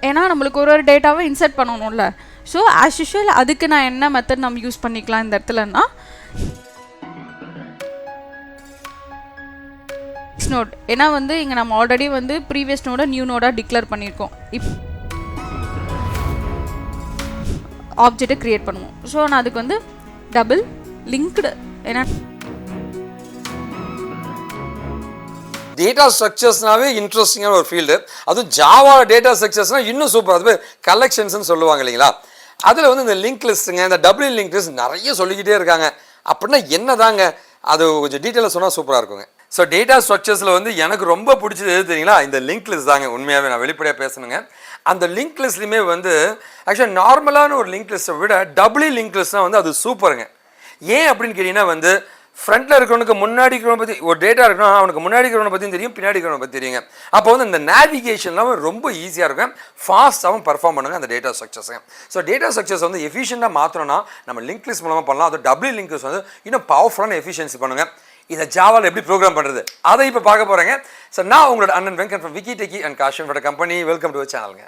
ஏன்னா நம்மளுக்கு ஒரு டேட்டாவை இன்சர்ட் பண்ணணும்ல. ஸோ ஆஸ் யூஷுவல் அதுக்கு நான் என்ன மெத்தட் நம்ம யூஸ் பண்ணிக்கலாம் இந்த இடத்துலன்னா, நெக்ஸ்ட் நோட். ஏன்னா வந்து இங்கே நம்ம ஆல்ரெடி வந்து ப்ரீவியஸ் நோட நியூ நோடாக டிக்ளேர் பண்ணியிருக்கோம். ஆப்ஜெக்டை க்ரியேட் பண்ணுவோம். ஸோ நான் அதுக்கு வந்து டபுள் லிங்க்டு, ஏன்னா டேட்டா ஸ்ட்ரக்சர்ஸ்னாவே இன்ட்ரெஸ்டிங்கான ஒரு ஃபீல்டு. அதுவும் ஜாவா டேட்டா ஸ்ட்ரக்சர்ஸ்னால் இன்னும் சூப்பர். அது கலெக்ஷன்ஸ்னு சொல்லுவாங்க இல்லைங்களா. அதில் வந்து இந்த லிங்க் லிஸ்ட்டுங்க, இந்த டபுள் லிங்க் லிஸ்ட் நிறைய சொல்லிக்கிட்டே இருக்காங்க. அப்படின்னா என்ன தாங்க, அது கொஞ்சம் டீட்டெயிலாக சொன்னால் சூப்பராக இருக்குங்க. ஸோ டேட்டா ஸ்ட்ரக்சர்ஸில் வந்து எனக்கு ரொம்ப பிடிச்சது எது தெரியுங்களா, இந்த லிங்க் லிஸ்ட் தாங்க. உண்மையாகவே நான் வெளிப்படையாக பேசணுங்க. அந்த லிங்க் லிஸ்ட்லையுமே வந்து ஆக்சுவலாக நார்மலான ஒரு லிங்க் லிஸ்ட்டை விட டபுளி லிங்க் லிஸ்ட்னால் வந்து அது சூப்பருங்க. ஏன் அப்படின்னு கேட்டிங்கன்னா வந்து ஃப்ரண்ட்டில் இருக்கிறவனுக்கு முன்னாடி இருக்கிறவனை பற்றி ஒரு டேட்டா இருக்கணும், அவனுக்கு முன்னாடி இருக்கிறவனை பற்றியும் தெரியும், பின்னாடி இருக்கிறவனை பற்றி தெரியுங்க. அப்போ வந்து இந்த நேவிகேஷன்லாம் ரொம்ப ஈஸியாக இருக்கும், ஃபாஸ்ட்டாகவும் பர்ஃபார்ம் பண்ணுங்க அந்த டேட்டா ஸ்ட்ரக்சர்ஸுங்க. ஸோ டேட்டா ஸ்ட்ரக்சர்ஸ் வந்து எஃபிஷியண்டாக மாற்றணும்னா நம்ம லிங்க் லிஸ்ட் மூலமாக பண்ணலாம். அது டபுள் லிங்க் லிஸ்ட் வந்து இன்னும் பவர்ஃபுல்லான எஃபிஷியன்சி பண்ணுங்க. இதை ஜாவாவில் எப்படி ப்ரோக்ராம் பண்ணுறது அதை இப்போ பார்க்க போகிறேங்க. ஸோ நான் உங்களோட அண்ணன் Venkat from Wikitech and KaaShiv InfoTech company. Welcome to சேனலுங்க.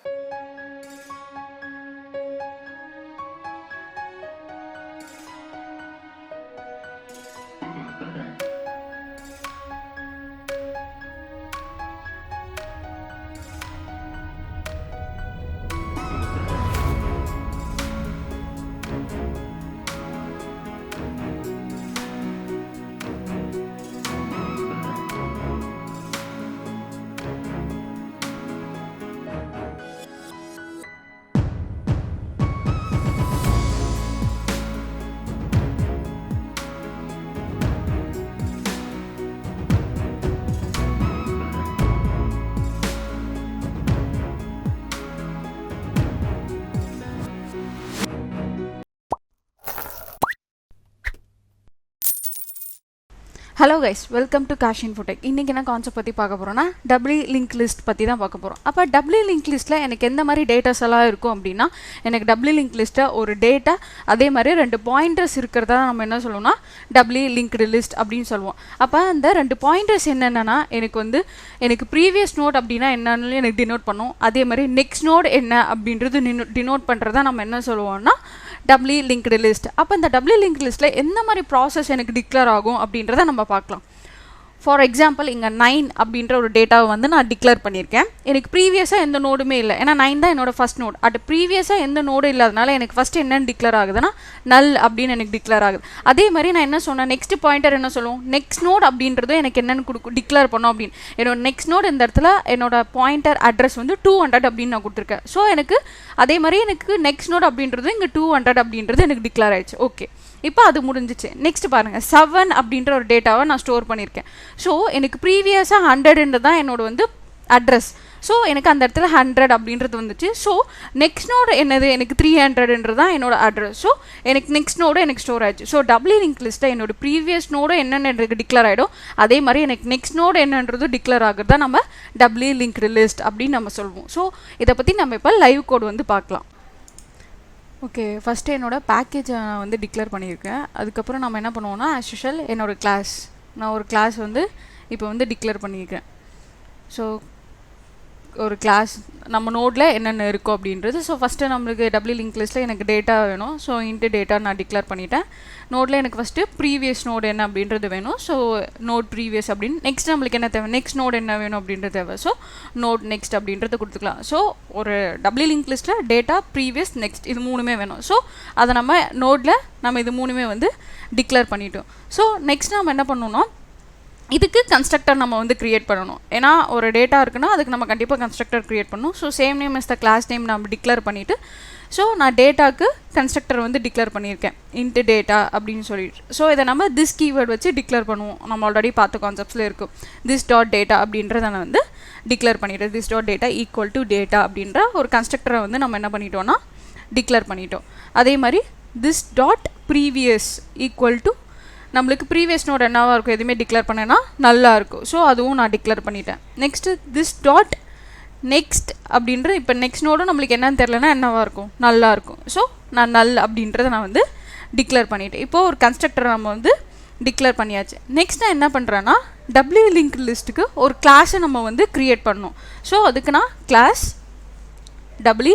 Hello guys, welcome to KaaShiv InfoTech. இன்றைக்கி என்ன கான்செப்ட் பற்றி பார்க்க போகிறோன்னா டபுளி லிங்க் லிஸ்ட் பற்றி தான் பார்க்க போகிறோம். அப்போ டபுளி லிங்க் லிஸ்ட்டில் எனக்கு எந்த மாதிரி டேட்டாஸ் எல்லாம் இருக்கும் அப்படின்னா, எனக்கு டபுளி லிங்க் லிஸ்ட்டை ஒரு டேட்டா அதே மாதிரி 2 பாயிண்டர்ஸ் இருக்கிறதா நம்ம என்ன சொல்லுவோம்னா டபுளி லிங்க்டு லிஸ்ட் அப்படின்னு சொல்லுவோம். அப்போ அந்த 2 பாயிண்டர்ஸ் என்னென்னா எனக்கு ப்ரீவியஸ் நோட் அப்படின்னா என்னன்னு எனக்கு டினோட் பண்ணும். அதே மாதிரி நெக்ஸ்ட் நோட் என்ன அப்படின்றது டினோட் பண்ணுறதா நம்ம என்ன சொல்லுவோம்னா டபுளி லிங்க்டு லிஸ்ட். அப்போ இந்த டபுளி லிங்க் லிஸ்ட்டில் எந்த மாதிரி ப்ராசஸ் எனக்கு டிக்ளேர் ஆகும் அப்படின்றத நம்ம பார்க்கலாம். ஃபார் எக்ஸாம்பிள் இங்கே 9 அப்படின்ற ஒரு டேட்டாவை வந்து நான் டிக்ளேர் பண்ணியிருக்கேன். எனக்கு ப்ரீவியஸாக எந்த நோடுமே இல்லை, ஏன்னா 9 தான் என்னோட ஃபஸ்ட் நோட். அது ப்ரீவியஸாக எந்த நோடு இல்லாதனால எனக்கு ஃபஸ்ட்டு என்னென்னு டிக்ளேர் ஆகுதுன்னா நல் அப்படின்னு எனக்கு டிக்ளேர் ஆகுது. அதே மாதிரி நான் என்ன சொன்னேன், நெக்ஸ்ட் பாயிண்டர் என்ன சொல்லுவோம், நெக்ஸ்ட் நோட் அப்படின்றது எனக்கு என்னென்னு டிக்ளேர் பண்ணோம் அப்படின்னு. என்னோட நெக்ஸ்ட் நோட் இந்த இடத்துல என்னோட பாயிண்டர் அட்ரஸ் வந்து 200 அப்படின்னு நான் கொடுத்துருக்கேன். ஸோ எனக்கு அதே மாதிரி எனக்கு நெக்ஸ்ட் நோட் அப்படின்றது இங்கே 200 அப்படின்றது எனக்கு டிக்ளேர் ஆயிடுச்சு. ஓகே, இப்போ அது முடிஞ்சிச்சு. நெக்ஸ்ட் பாருங்கள், 7 அப்படின்ற ஒரு டேட்டாவை நான் ஸ்டோர் பண்ணியிருக்கேன். ஸோ எனக்கு ப்ரீவியஸாக 100 தான் என்னோட வந்து அட்ரஸ். ஸோ எனக்கு அந்த இடத்துல 100 அப்படின்றது வந்துச்சு. ஸோ நெக்ஸ்ட் நோடு என்னது, எனக்கு 300 தான் என்னோட அட்ரஸ். ஸோ எனக்கு நெக்ஸ்ட் நோடு எனக்கு ஸ்டோர் ஆயிடுச்சு. ஸோ டபுளி லிங்க் லிஸ்ட்டில் என்னோட ப்ரீவியஸ் நோடு என்னென்னு எனக்கு டிக்ளேர் ஆகிடும். அதே மாதிரி எனக்கு நெக்ஸ்ட் நோடு என்னன்றது டிக்ளேர் ஆகுறது தான் நம்ம டபுளி லிங்க்டு லிஸ்ட் அப்படின்னு நம்ம சொல்லுவோம். ஸோ இதை பற்றி நம்ம இப்போ லைவ் கோட் வந்து பார்க்கலாம். ஓகே, ஃபஸ்ட்டு என்னோடய பேக்கேஜை நான் வந்து டிக்ளேர் பண்ணியிருக்கேன். அதுக்கப்புறம் நம்ம என்ன பண்ணுவோம்னா ஆஸ் யூஷுவல் என்னோடய கிளாஸ், நான் ஒரு கிளாஸ் வந்து இப்போ வந்து டிக்ளேர் பண்ணியிருக்கேன். ஸோ ஒரு கிளாஸ் நம்ம நோடில் என்னென்ன இருக்கும் அப்படின்றது. ஸோ ஃபஸ்ட்டு நம்மளுக்கு டபுளி லிங்க் லிஸ்ட்டில் எனக்கு டேட்டா வேணும். ஸோ இன்ட்டு டேட்டா நான் டிக்ளேர் பண்ணிட்டேன். நோடில் எனக்கு ஃபஸ்ட்டு ப்ரீவியஸ் நோடு என்ன அப்படின்றது வேணும். ஸோ நோட் ப்ரீவியஸ் அப்படின்னு. நெக்ஸ்ட் நம்மளுக்கு என்ன தேவை, நெக்ஸ்ட் நோடு என்ன வேணும் அப்படின்றது தேவை. ஸோ நோட் நெக்ஸ்ட் அப்படின்றது கொடுத்துக்கலாம். ஸோ ஒரு டபுளி லிங்க் லிஸ்ட்டில் டேட்டா, ப்ரீவியஸ், நெக்ஸ்ட் இது 3மே வேணும். ஸோ அதை நம்ம நோடில் நம்ம இது 3மே வந்து டிக்ளேர் பண்ணிட்டோம். ஸோ நெக்ஸ்ட் நம்ம என்ன பண்ணணும்னா இதுக்கு கன்ஸ்ட்ரக்டர் நம்ம வந்து க்ரியேட் பண்ணணும். ஏன்னா ஒரு டேட்டா இருக்குன்னா அதுக்கு நம்ம கண்டிப்பாக கன்ஸ்ட்ரக்டர் க்ரியேட் பண்ணணும். So same name is the class name நம்ம டிக்ளேர் பண்ணிவிட்டு, ஸோ நான் டேட்டாக்கு கன்ஸ்ட்ரக்டர் வந்து டிக்ளேர் பண்ணியிருக்கேன் இன்ட்டு டேட்டா அப்படின்னு சொல்லிட்டு. ஸோ இதை நம்ம திஸ் கீவேர்ட் வச்சு டிக்ளேர் பண்ணுவோம். நம்ம ஆல்ரெடி பார்த்த கான்செப்ட்ஸில் இருக்கும். திஸ் டாட் டேட்டா அப்படின்றத நான் வந்து டிக்ளேர் பண்ணிவிட்டேன். This dot data equal to data அப்படின்ற ஒரு கன்ஸ்ட்ரக்டரை வந்து நம்ம என்ன பண்ணிட்டோம்னா டிக்ளேர் பண்ணிட்டோம். அதே மாதிரி this dot previous equal to நம்மளுக்கு ப்ரீவியஸ் நோட் என்னவாக இருக்கும், எதுவுமே டிக்ளேர் பண்ணேன்னா நல்லா இருக்கும். ஸோ அதுவும் நான் டிக்ளேர் பண்ணிட்டேன். நெக்ஸ்ட்டு திஸ் டாட் நெக்ஸ்ட் அப்படின்ற இப்போ நெக்ஸ்ட் நோடும் நம்மளுக்கு என்னன்னு தெரிலனா என்னவாக இருக்கும், நல்லா இருக்கும். ஸோ நான் நல் அப்படின்றத நான் வந்து டிக்ளேர் பண்ணிட்டேன். இப்போது ஒரு கன்ஸ்ட்ரக்டரை நம்ம வந்து டிக்ளேர் பண்ணியாச்சு. நெக்ஸ்ட் நான் என்ன பண்ணுறேன்னா டபுளி லிங்க் லிஸ்ட்டுக்கு ஒரு கிளாஸை நம்ம வந்து க்ரியேட் பண்ணணும். ஸோ அதுக்கு நான் கிளாஸ் டபுளி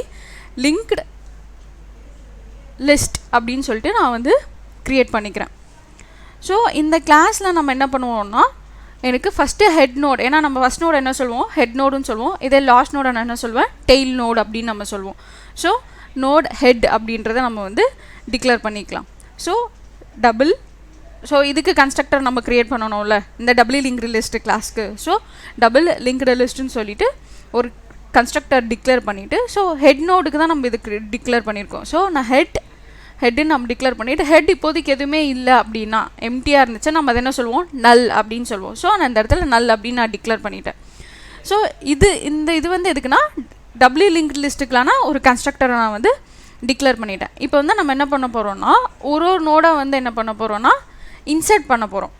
லிங்க்டு லிஸ்ட் அப்படின்னு சொல்லிட்டு நான் வந்து க்ரியேட் பண்ணிக்கிறேன். ஸோ இந்த கிளாஸில் நம்ம என்ன பண்ணுவோம்னா எனக்கு ஃபஸ்ட்டு ஹெட் நோட், ஏன்னா நம்ம ஃபஸ்ட் நோடு என்ன சொல்லுவோம், ஹெட் நோடுன்னு சொல்லுவோம். இதே லாஸ்ட் நோடு நான் என்ன சொல்லுவேன், டெய்ல் நோடு அப்படின்னு நம்ம சொல்லுவோம். ஸோ நோட் ஹெட் அப்படின்றத நம்ம வந்து டிக்ளேர் பண்ணிக்கலாம். ஸோ டபுள், ஸோ இதுக்கு கன்ஸ்ட்ரக்டர் நம்ம க்ரியேட் பண்ணணும்ல இந்த டபுளி லிங்க்டு லிஸ்ட் கிளாஸ்க்கு. ஸோ டபுள் லிங்க்டு லிஸ்ட்டுன்னு சொல்லிட்டு ஒரு கன்ஸ்ட்ரக்டர் டிக்ளேர் பண்ணிவிட்டு, ஸோ ஹெட் நோடுக்கு தான் நம்ம இதுக்கு டிக்ளேர் பண்ணியிருக்கோம். ஸோ நான் ஹெட்டுன்னு நம்ம டிக்ளேர் பண்ணிவிட்டு, ஹெட் இப்போதைக்கு எதுவுமே இல்லை அப்படின்னா எம்டியாக இருந்துச்சு நம்ம அதை என்ன சொல்லுவோம், நல் அப்படின்னு சொல்லுவோம். ஸோ நான் இந்த இடத்துல நல் அப்படின்னு நான் டிக்ளேர் பண்ணிட்டேன். ஸோ இது வந்து எதுக்குன்னா டபுளி லிங்க்டு லிஸ்ட்டுக்கலான ஒரு கன்ஸ்ட்ரக்டரை நான் வந்து டிக்ளேர் பண்ணிட்டேன். இப்போ வந்து நம்ம என்ன பண்ண போகிறோம்னா ஒரு நோடை வந்து என்ன பண்ண போகிறோம்னா இன்சர்ட் பண்ண போகிறோம்.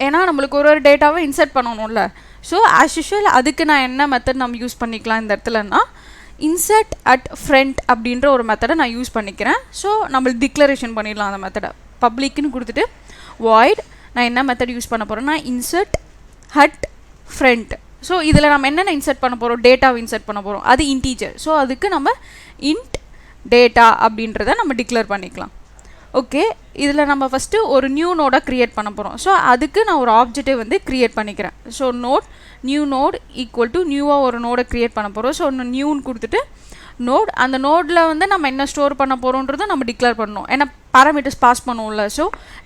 ஏன்னா நம்மளுக்கு ஒரு டேட்டாவை இன்சர்ட் பண்ணணும்ல. ஸோ ஆஸ் யூஷுவல் அதுக்கு நான் என்ன மெத்தட் நம்ம யூஸ் பண்ணிக்கலாம் இந்த இடத்துலன்னா இன்சர்ட் அட் ஃப்ரண்ட் அப்படின்ற ஒரு மெத்தடை நான் யூஸ் பண்ணிக்கிறேன். ஸோ நம்மளுக்கு டிக்ளரேஷன் பண்ணிடலாம் அந்த மெத்தடை. பப்ளிக்னு கொடுத்துட்டு வாய்ட் நான் என்ன மெத்தட் யூஸ் பண்ண போகிறேன்னா இன்சர்ட் அட் ஃப்ரண்ட். ஸோ இதில் நம்ம என்னென்ன இன்சர்ட் பண்ண போகிறோம், டேட்டாவை இன்சர்ட் பண்ண போகிறோம், அது இன்டீஜர். ஸோ அதுக்கு நம்ம இன்ட் டேட்டா அப்படின்றத நம்ம டிக்ளேர் பண்ணிக்கலாம். ஓகே, இதில் நம்ம ஃபஸ்ட்டு ஒரு நியூ நோடாக க்ரியேட் பண்ண போகிறோம். ஸோ அதுக்கு நான் ஒரு ஆப்ஜெக்டை வந்து க்ரியேட் பண்ணிக்கிறேன். So new node equal to நியூவாக ஒரு நோடை க்ரியேட் பண்ண போகிறோம். ஸோ ஒன்று நியூன்னு கொடுத்துட்டு நோட், அந்த நோடில் வந்து நம்ம என்ன ஸ்டோர் பண்ண போகிறோன்றதை நம்ம டிக்ளேர் பண்ணணும். ஏன்னா பாராமீட்டர்ஸ் பாஸ் பண்ணுவோம்ல. ஸோ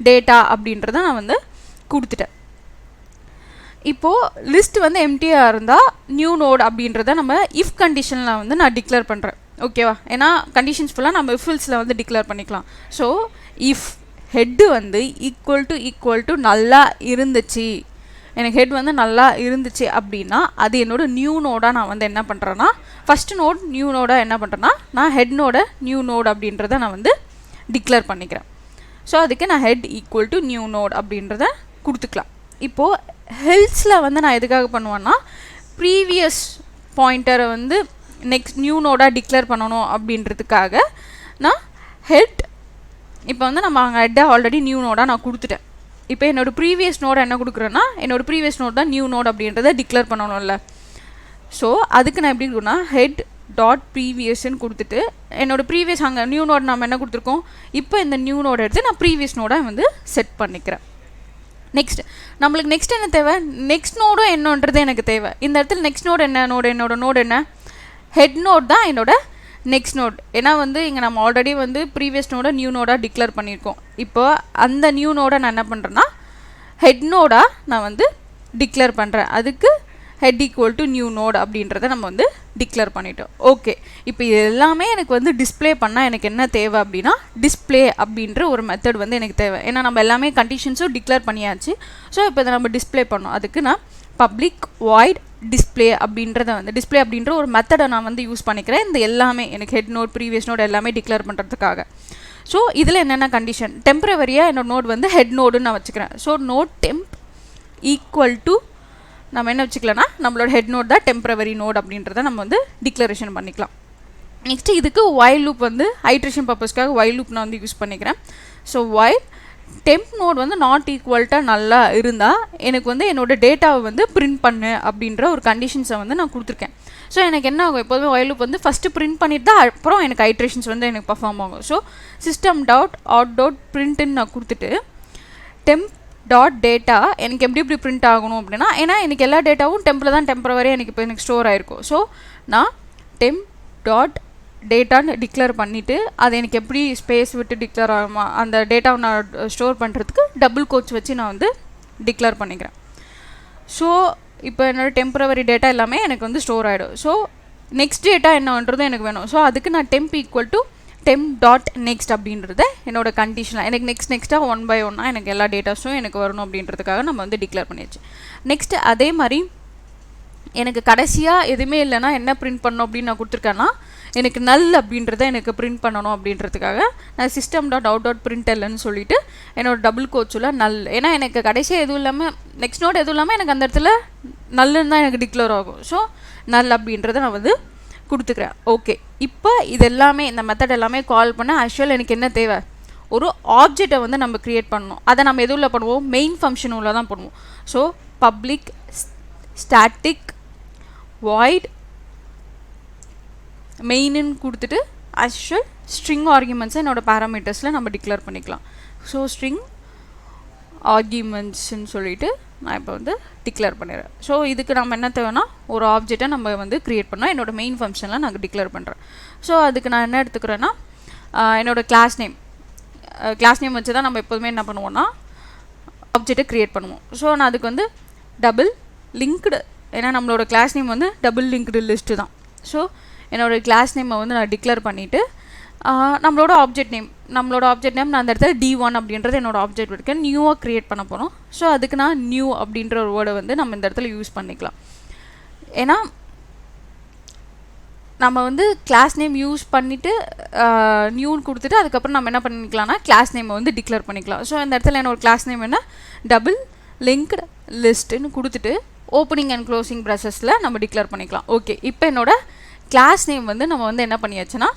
டேட்டா அப்படின்றத நான் வந்து கொடுத்துட்டேன். இப்போது லிஸ்ட் வந்து எம்டியாக இருந்தால் நியூ நோட் அப்படின்றத நம்ம இஃப் கண்டிஷனில் வந்து நான் டிக்ளேர் பண்ணுறேன். ஓகேவா, ஏன்னா கண்டிஷன்ஸ் ஃபுல்லாக நம்ம இஃபில்ஸில் வந்து டிக்ளேர் பண்ணிக்கலாம். ஸோ இஃப் ஹெட்டு வந்து ஈக்குவல் டு நல்லா இருந்துச்சு, எனக்கு ஹெட் வந்து நல்லா இருந்துச்சு அப்படின்னா அது என்னோடய நியூ நோடாக நான் வந்து என்ன பண்ணுறேன்னா ஃபஸ்ட்டு நோட் நியூ நோடாக என்ன பண்ணுறேன்னா நான் ஹெட் நோட நியூ நோட் அப்படின்றத நான் வந்து டிக்ளேர் பண்ணிக்கிறேன். ஸோ அதுக்கு நான் head equal to new node அப்படின்றத கொடுத்துக்கலாம். இப்போது ஹெல்ஸில் வந்து நான் எதுக்காக பண்ணுவேன்னா ப்ரீவியஸ் பாயிண்டரை வந்து நெக்ஸ்ட் நியூ நோடாக டிக்ளேர் பண்ணணும் அப்படின்றதுக்காக நான் ஹெட், இப்போ வந்து நம்ம அங்கே ஹெட்டை ஆல்ரெடி நியூ நோடாக நான் கொடுத்துட்டேன். இப்போ என்னோடய ப்ரீவியஸ் நோடை என்ன கொடுக்குறேன்னா என்னோடய ப்ரீவியஸ் நோட் தான் நியூ நோட் அப்படின்றத டிக்ளேர் பண்ணணும்ல. ஸோ அதுக்கு நான் எப்படி கொடுக்குன்னா ஹெட் டாட் ப்ரீவியஸ்ன்னு கொடுத்துட்டு என்னோடய ப்ரீவியஸ் அங்கே நியூ நோட் நம்ம என்ன கொடுத்துருக்கோம், இப்போ இந்த நியூ நோடை எடுத்து நான் ப்ரீவியஸ் நோடை வந்து செட் பண்ணிக்கிறேன். நெக்ஸ்ட் நம்மளுக்கு நெக்ஸ்ட் என்ன தேவை, நெக்ஸ்ட் நோடும் என்னன்றது எனக்கு தேவை. இந்த இடத்துல நெக்ஸ்ட் நோடு என்ன, என்னோட நோடு என்ன, ஹெட் நோட் தான் என்னோட நெக்ஸ்ட் நோட். ஏன்னா வந்து இங்கே நம்ம ஆல்ரெடி வந்து ப்ரீவியஸ் நோட நியூ நோடாக டிக்ளேர் பண்ணியிருக்கோம். இப்போ அந்த நியூ நோடை நான் என்ன பண்ணுறேன்னா ஹெட் நோடாக நான் வந்து டிக்ளேர் பண்ணுறேன். அதுக்கு head equal to new node அப்படின்றத நம்ம வந்து டிக்ளேர் பண்ணிட்டோம். ஓகே, இப்போ இது எல்லாமே எனக்கு வந்து டிஸ்பிளே பண்ணால் எனக்கு என்ன தேவை அப்படின்னா டிஸ்பிளே அப்படின்ற ஒரு மெத்தட் வந்து எனக்கு தேவை. ஏன்னா நம்ம எல்லாமே கண்டிஷன்ஸும் டிக்ளேர் பண்ணியாச்சு. ஸோ இப்போ இதை நம்ம டிஸ்பிளே பண்ணோம். அதுக்கு நான் பப்ளிக் வாய்ட் டிஸ்பிளே அப்படின்றத வந்து டிஸ்பிளே அப்படின்ற ஒரு மெத்தடை நான் வந்து யூஸ் பண்ணிக்கிறேன். இந்த எல்லாமே எனக்கு ஹெட் நோட் ப்ரீவியஸ் நோட் எல்லாமே டிக்ளேர் பண்ணுறதுக்காக. ஸோ இதில் என்னென்ன கண்டிஷன், டெம்பரவரியாக என்னோட நோட் வந்து ஹெட் நோடுன்னு நான் வச்சுக்கிறேன். So node temp equal to நம்ம என்ன வச்சுக்கலாம்னா நம்மளோட ஹெட் நோட் தான் டெம்பரவரி நோட் அப்படின்றத நம்ம வந்து டிக்ளரேஷன் பண்ணிக்கலாம். நெக்ஸ்ட்டு இதுக்கு வைல் லூப் வந்து ஹைட்ரேஷன் பர்பஸ்க்காக வைல் லூப் நான் வந்து யூஸ் பண்ணிக்கிறேன். ஸோ வைல் டெம்ப் நோட் வந்து நாட் ஈக்குவல்ட்டாக நல்லா இருந்தால் எனக்கு வந்து என்னோடய டேட்டாவை வந்து பிரிண்ட் பண்ணு அப்படின்ற ஒரு கண்டிஷன்ஸை வந்து நான் கொடுத்துருக்கேன். ஸோ எனக்கு என்ன ஆகும், எப்போதுமே வைல் லூப் வந்து ஃபஸ்ட்டு பிரிண்ட் பண்ணிட்டு தான் அப்புறம் எனக்கு ஹைட்ரேஷன்ஸ் வந்து எனக்கு பர்ஃபார்ம் ஆகும். So system dot out dot பிரிண்ட்டுன்னு நான் கொடுத்துட்டு டெம்ப் டாட் டேட்டா எனக்கு எப்படி பிரிண்ட் ஆகணும் அப்படின்னா, ஏன்னா எனக்கு எல்லா டேட்டாவும் டெம்பில் தான் டெம்பரவரியாக எனக்கு இப்போ எனக்கு ஸ்டோர் ஆகிருக்கும். ஸோ நான் டெம்ப் டாட் டேட்டான்னு டிக்ளேர் பண்ணிவிட்டு அது எனக்கு எப்படி ஸ்பேஸ் விட்டு டிக்ளேர் ஆகுமா அந்த டேட்டாவை நான் ஸ்டோர் பண்ணுறதுக்கு டபுள் கோட்ஸ் வச்சு நான் வந்து டிக்ளேர் பண்ணிக்கிறேன். ஸோ இப்போ என்னோடய டெம்பரவரி டேட்டா எல்லாமே எனக்கு வந்து ஸ்டோர் ஆகிடும். ஸோ நெக்ஸ்ட் டேட்டா என்னன்றது எனக்கு வேணும். ஸோ அதுக்கு நான் temp equal to temp dot next அப்படின்றத என்னோட கண்டிஷனாக எனக்கு நெக்ஸ்ட்டாக 1 by 1 எனக்கு எல்லா டேட்டாஸும் எனக்கு வரணும் அப்படின்றதுக்காக நம்ம வந்து டிக்ளேர் பண்ணியாச்சு. நெக்ஸ்ட்டு அதே மாதிரி எனக்கு கடைசியாக எதுவுமே இல்லைன்னா என்ன பிரிண்ட் பண்ணணும் அப்படின்னு நான் கொடுத்துருக்கேன்னா எனக்கு நல் அப்படின்றத எனக்கு பிரிண்ட் பண்ணணும் அப்படின்றதுக்காக நான் system dot out dot print இல்லைன்னு சொல்லிவிட்டு என்னோட டபுள் கோட்ஸில் நல், ஏன்னா எனக்கு கடைசியாக எதுவும் இல்லாமல் நெக்ஸ்ட் நோட் எதுவும் இல்லாமல் எனக்கு அந்த இடத்துல நல்லுன்னு தான் எனக்கு டிக்ளேர் ஆகும். ஸோ நல் அப்படின்றத நான் வந்து கொடுத்துக்கிறேன். ஓகே, இப்போ இது எல்லாமே இந்த மெத்தட் எல்லாமே கால் பண்ண ஆக்சுவல் எனக்கு என்ன தேவை, ஒரு ஆப்ஜெக்டை வந்து நம்ம க்ரியேட் பண்ணணும். அதை நம்ம எதுவும் பண்ணுவோம், மெயின் ஃபங்க்ஷன் உள்ள தான் பண்ணுவோம். ஸோ பப்ளிக் ஸ்டாட்டிக் வாய்ட் மெயின்னு கொடுத்துட்டு as usual ஸ்ட்ரிங் ஆர்குமெண்ட்ஸை என்னோட பேராமீட்டர்ஸில் நம்ம டிக்ளேர் பண்ணிக்கலாம். ஸோ ஸ்ட்ரிங் ஆர்குமெண்ட்ஸ்ன்னு சொல்லிட்டு நான் இப்போ வந்து டிக்ளேர் பண்ணிடுறேன். ஸோ இதுக்கு நம்ம என்ன தேவைன்னா ஒரு ஆப்ஜெக்டை நம்ம வந்து க்ரியேட் பண்ணோம். என்னோடய மெயின் ஃபங்க்ஷனில் நான் டிக்ளேர் பண்ணுறேன். ஸோ அதுக்கு நான் என்ன எடுத்துக்கிறேன்னா என்னோடய கிளாஸ் நேம் வச்சு தான் நம்ம எப்போதுமே என்ன பண்ணுவோம்னா ஆப்ஜெக்டை க்ரியேட் பண்ணுவோம். ஸோ நான் அதுக்கு வந்து டபுள் லிங்க்டு, ஏன்னா நம்மளோட கிளாஸ் நேம் வந்து டபுள் லிங்க்டு லிஸ்ட்டு தான். ஸோ என்னோடய கிளாஸ் நேமை வந்து நான் டிக்ளேர் பண்ணிவிட்டு நம்மளோட ஆப்ஜெக்ட் நேம் நான் அந்த இடத்துல D1 அப்படின்றது என்னோட ஆப்ஜெக்ட் இருக்குது, நியூவாக க்ரியேட் பண்ண போகிறோம். ஸோ அதுக்கு நான் நியூ அப்படின்ற ஒரு வேர்டை வந்து நம்ம இந்த இடத்துல யூஸ் பண்ணிக்கலாம். ஏன்னா நம்ம வந்து கிளாஸ் நேம் யூஸ் பண்ணிவிட்டு நியூன்னு கொடுத்துட்டு அதுக்கப்புறம் நம்ம என்ன பண்ணிக்கலாம்னா கிளாஸ் நேமை வந்து டிக்ளேர் பண்ணிக்கலாம். ஸோ இந்த இடத்துல என்னோட கிளாஸ் நேம் என்ன டபுள் லிங்க்டு லிஸ்ட்டுன்னு கொடுத்துட்டு ஓப்பனிங் அண்ட் க்ளோசிங் ப்ராசஸில் நம்ம டிக்ளேர் பண்ணிக்கலாம். ஓகே, இப்போ என்னோட கிளாஸ் நேம் வந்து நம்ம வந்து என்ன பண்ணியாச்சுன்னா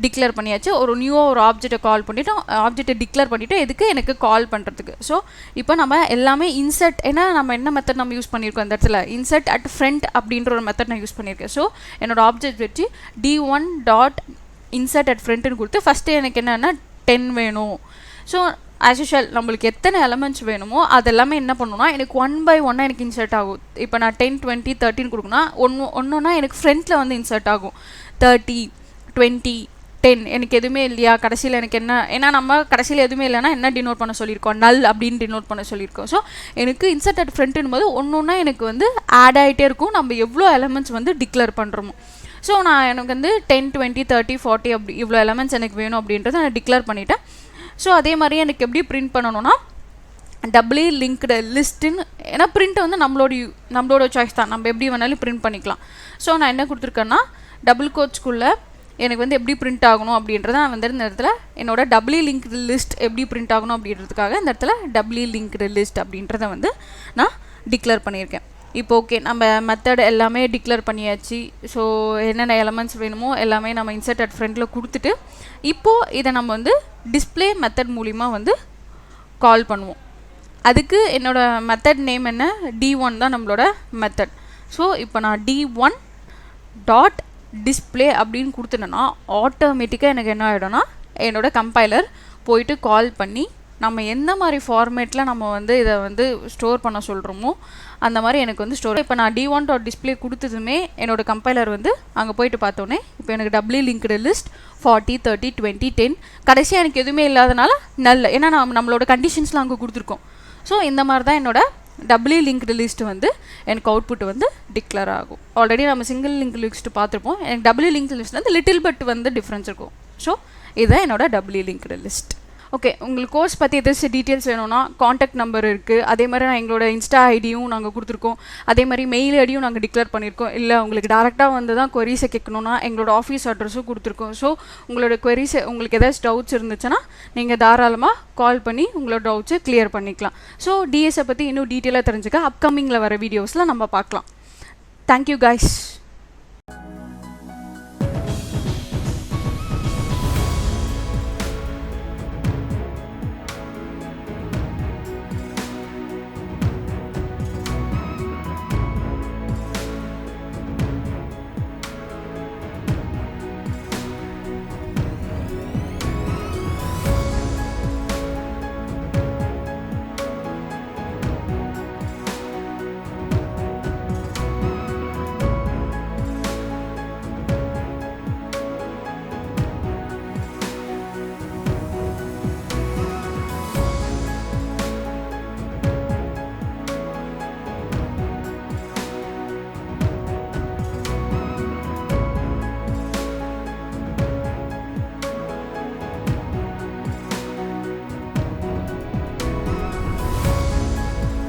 டிக்ளேர் பண்ணியாச்சு. ஒரு நியூவாக ஒரு ஆப்ஜெக்டை கால் பண்ணிவிட்டோம், ஆப்ஜெக்டை டிக்ளேர் பண்ணிவிட்டு எதுக்கு எனக்கு கால் பண்ணுறதுக்கு. ஸோ இப்போ நம்ம எல்லாமே இன்சர்ட், ஏன்னா நம்ம என்ன மெத்தட் நம்ம யூஸ் பண்ணியிருக்கோம் அந்த இடத்துல இன்சர்ட் அட் ஃப்ரண்ட் அப்படின்ற ஒரு மெத்தட் நான் யூஸ் பண்ணியிருக்கேன். ஸோ என்னோடய ஆப்ஜெக்ட் வச்சு D1 டாட் இன்சர்ட் அட் ஃப்ரண்ட்டுன்னு கொடுத்து ஃபஸ்ட்டு எனக்கு என்னென்னா 10 வேணும். ஸோ ஆஸ் யூஷுவல் நம்மளுக்கு எத்தனை எலமெண்ட்ஸ் வேணுமோ அதெல்லாமே என்ன பண்ணணும்னா எனக்கு 1 by 1 எனக்கு இன்சர்ட் ஆகும். இப்போ நான் 10 20 13 கொடுக்கணும்னா ஒன்றுனா எனக்கு ஃப்ரண்ட்டில் வந்து இன்சர்ட் ஆகும். 30 20 10 எனக்கு எதுவுமே இல்லையா கடைசியில் எனக்கு என்ன, ஏன்னா நம்ம கடைசியில் எதுவுமே இல்லைன்னா என்ன டினோட் பண்ண சொல்லியிருக்கோம், நல் அப்படின்னு டினோட் பண்ண சொல்லியிருக்கோம். ஸோ எனக்கு இன்சர்ட் அட் ஃப்ரண்ட்டுன்னு போது ஒன்றா எனக்கு வந்து ஆட் ஆகிட்டே இருக்கும் நம்ம எவ்வளோ எலமெண்ட்ஸ் வந்து டிக்ளேர் பண்ணுறோமோ. ஸோ நான் எனக்கு வந்து 10 20 30 40 அப்படி இவ்வளோ எலமெண்ட்ஸ் எனக்கு வேணும் அப்படின்றத நான் டிக்ளேர் பண்ணிவிட்டேன். ஸோ அதே மாதிரி எனக்கு எப்படி பிரிண்ட் பண்ணணும்னா டபுளி லிங்க்டு லிஸ்ட்டுன்னு, ஏன்னா பிரிண்ட் வந்து நம்மளோட சாய்ஸ் தான், நம்ம எப்படி வேணாலும் பிரிண்ட் பண்ணிக்கலாம். ஸோ நான் என்ன கொடுத்துருக்கேன்னா டபுள் கோட்ஸ்குள்ளே எனக்கு வந்து எப்படி பிரிண்ட் ஆகணும் அப்படின்றத நான் வந்து இந்த இடத்துல என்னோட டபுளி லிங்க்டு லிஸ்ட் எப்படி பிரிண்ட் ஆகணும் அப்படின்றதுக்காக இந்த இடத்துல டபுளி லிங்க்டு லிஸ்ட் அப்படின்றத வந்து நான் டிக்ளேர் பண்ணியிருக்கேன். இப்போ ஓகே, நம்ம மெத்தட் எல்லாமே டிக்ளேர் பண்ணியாச்சு. ஸோ என்னென்ன எலமெண்ட்ஸ் வேணுமோ எல்லாமே நம்ம இன்சர்ட் அட் ஃப்ரண்ட்டில் கொடுத்துட்டு இப்போது இதை நம்ம வந்து டிஸ்பிளே மெத்தட் மூலிமா வந்து கால் பண்ணுவோம். அதுக்கு என்னோடய மெத்தட் நேம் என்ன D1 தான் நம்மளோட மெத்தட். ஸோ இப்போ நான் D1 டாட் டிஸ்பிளே அப்படின்னு கொடுத்துட்டேன்னா ஆட்டோமேட்டிக்காக எனக்கு என்ன ஆகிடும்னா என்னோட கம்பைலர் போயிட்டு கால் பண்ணி நம்ம எந்த மாதிரி ஃபார்மேட்டில் நம்ம வந்து இதை வந்து ஸ்டோர் பண்ண சொல்கிறோமோ அந்த மாதிரி எனக்கு வந்து ஸ்டோர். இப்போ நான் D1 டாட் டிஸ்பிளே கொடுத்ததுமே என்னோடய கம்பைலர் வந்து அங்கே போயிட்டு பார்த்தோன்னே இப்போ எனக்கு டபுளி லிங்க்டு லிஸ்ட் 40 30 20 10 கடைசியாக எனக்கு எதுவுமே இல்லாதனால நல், ஏன்னா நம்மளோட கண்டிஷன்ஸ்லாம் அங்கே கொடுத்துருக்கோம். ஸோ இந்த மாதிரி தான் என்னோட டபுளி லிங்க்டு லிஸ்ட் வந்து எனக்கு அவுட்புட் வந்து டிக்ளேர் ஆகும். ஆல்ரெடி நம்ம சிங்கிள் லிங்க் லிஸ்ட் பார்த்துருப்போம். எனக்கு டபுளி லிங்க் லிஸ்ட் வந்து லிட்டில் பட் வந்து டிஃப்ரென்ஸ் இருக்கும். ஸோ இதுதான் என்னோட டபுளி லிங்க்டு லிஸ்ட். ஓகே, உங்களுக்கு கோர்ஸ் பற்றி எதாச்சும் டீட்டெயில்ஸ் வேணும்னா காண்டாக்ட் நம்பர் இருக்குது. அதே மாதிரி நான் எங்களோட இன்ஸ்டா ஐடியும் நாங்கள் கொடுத்துருக்கோம். அதே மாதிரி மெயில் ஐடியும் நாங்கள் டிக்ளேர் பண்ணியிருக்கோம். இல்லை உங்களுக்கு டேரெக்டாக வந்து தான் கொரீஸை கேட்கணுன்னா எங்களோட ஆஃபீஸ் அட்ரஸும் கொடுத்துருக்கோம். ஸோ உங்களோட கொரீஸை உங்களுக்கு ஏதாச்சும் டவுட்ஸ் இருந்துச்சுன்னா நீங்கள் தாராளமாக கால் பண்ணி உங்களோட டவுட்ஸை கிளியர் பண்ணிக்கலாம். ஸோ டிஎஸை பற்றி இன்னும் டீட்டெயிலாக தெரிஞ்சுக்க அப்கமிங்கில் வர வீடியோஸில் நம்ம பார்க்கலாம். Thank you guys.